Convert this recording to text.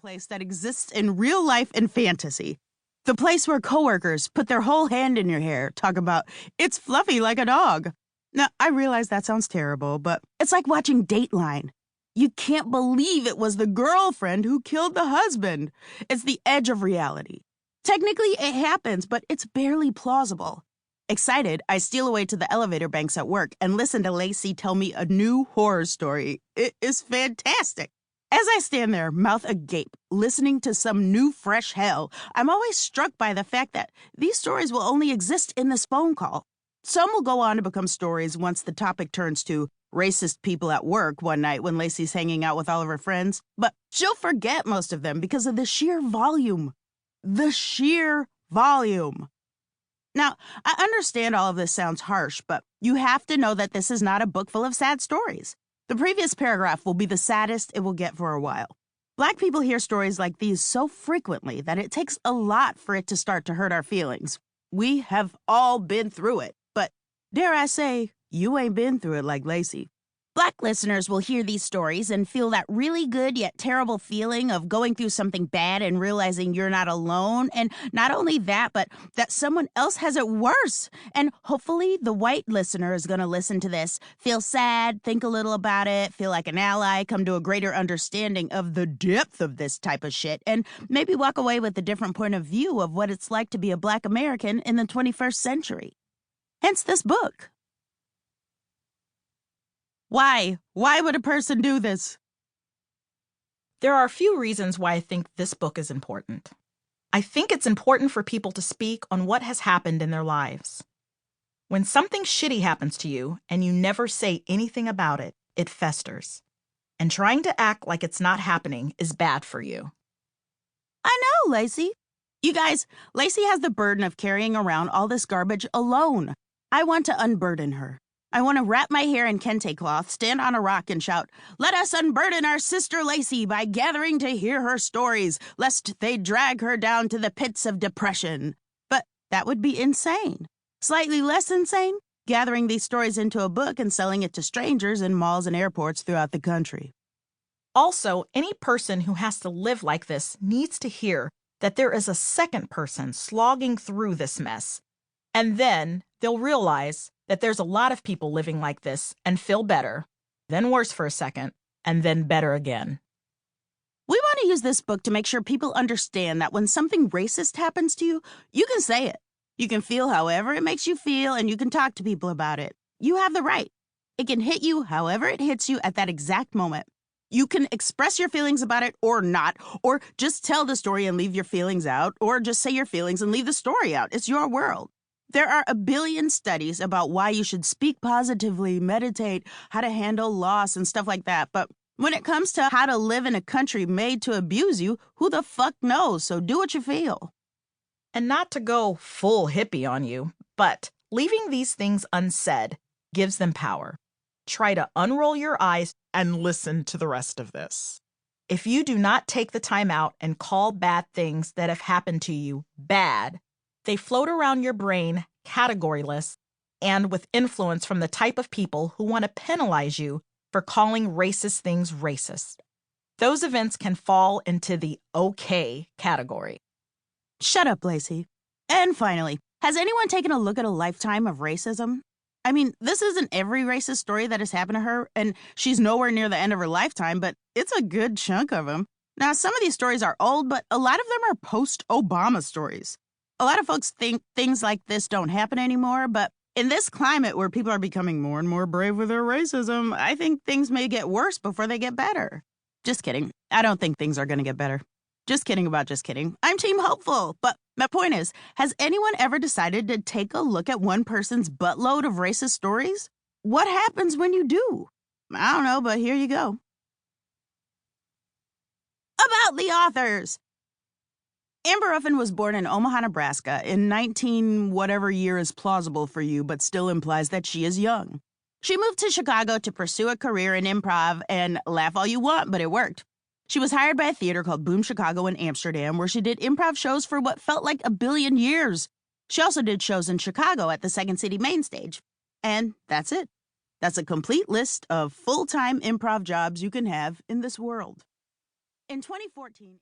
place that exists in real life and fantasy. The place where coworkers put their whole hand in your hair, talk about, it's fluffy like a dog. Now, I realize that sounds terrible, but it's like watching Dateline. You can't believe it was the girlfriend who killed the husband. It's the edge of reality. Technically, it happens, but it's barely plausible. Excited, I steal away to the elevator banks at work and listen to Lacey tell me a new horror story. It is fantastic. As I stand there, mouth agape, listening to some new fresh hell, I'm always struck by the fact that these stories will only exist in this phone call. Some will go on to become stories once the topic turns to racist people at work one night when Lacey's hanging out with all of her friends, but she'll forget most of them because of the sheer volume. The sheer volume. Now, I understand all of this sounds harsh, but you have to know that this is not a book full of sad stories. The previous paragraph will be the saddest it will get for a while. Black people hear stories like these so frequently that it takes a lot for it to start to hurt our feelings. We have all been through it, but dare I say, you ain't been through it like Lacey. Black listeners will hear these stories and feel that really good yet terrible feeling of going through something bad and realizing you're not alone. And not only that, but that someone else has it worse. And hopefully the white listener is going to listen to this, feel sad, think a little about it, feel like an ally, come to a greater understanding of the depth of this type of shit, and maybe walk away with a different point of view of what it's like to be a Black American in the 21st century. Hence this book. Why? Why would a person do this? There are a few reasons why I think this book is important. I think it's important for people to speak on what has happened in their lives. When something shitty happens to you and you never say anything about it, it festers. And trying to act like it's not happening is bad for you. I know, Lacey. You guys, Lacey has the burden of carrying around all this garbage alone. I want to unburden her. I want to wrap my hair in kente cloth, stand on a rock, and shout, "Let us unburden our sister Lacey by gathering to hear her stories, lest they drag her down to the pits of depression." But that would be insane. Slightly less insane, gathering these stories into a book and selling it to strangers in malls and airports throughout the country. Also, any person who has to live like this needs to hear that there is a second person slogging through this mess. And then they'll realize that there's a lot of people living like this and feel better, then worse for a second, and then better again. We want to use this book to make sure people understand that when something racist happens to you, you can say it. You can feel however it makes you feel, and you can talk to people about it. You have the right. It can hit you however it hits you at that exact moment. You can express your feelings about it or not, or just tell the story and leave your feelings out, or just say your feelings and leave the story out. It's your world. There are a billion studies about why you should speak positively, meditate, how to handle loss and stuff like that. But when it comes to how to live in a country made to abuse you, who the fuck knows? So do what you feel. And not to go full hippie on you, but leaving these things unsaid gives them power. Try to unroll your eyes and listen to the rest of this. If you do not take the time out and call bad things that have happened to you bad, they float around your brain categoryless and with influence from the type of people who want to penalize you for calling racist things racist. Those events can fall into the okay category. Shut up, Lacey. And finally, has anyone taken a look at a lifetime of racism? I mean, this isn't every racist story that has happened to her, and she's nowhere near the end of her lifetime, but it's a good chunk of them. Now, some of these stories are old, but a lot of them are post-Obama stories. A lot of folks think things like this don't happen anymore, but in this climate where people are becoming more and more brave with their racism, I think things may get worse before they get better. Just kidding. I don't think things are going to get better. Just kidding about just kidding. I'm team hopeful, but my point is, has anyone ever decided to take a look at one person's buttload of racist stories? What happens when you do? I don't know, but here you go. About the authors. Amber Ruffin was born in Omaha, Nebraska in 19 whatever year is plausible for you, but still implies that she is young. She moved to Chicago to pursue a career in improv, and laugh all you want, but it worked. She was hired by a theater called Boom Chicago in Amsterdam, where she did improv shows for what felt like a billion years. She also did shows in Chicago at the Second City Main Stage. And that's it. That's a complete list of full-time improv jobs you can have in this world. In 2014...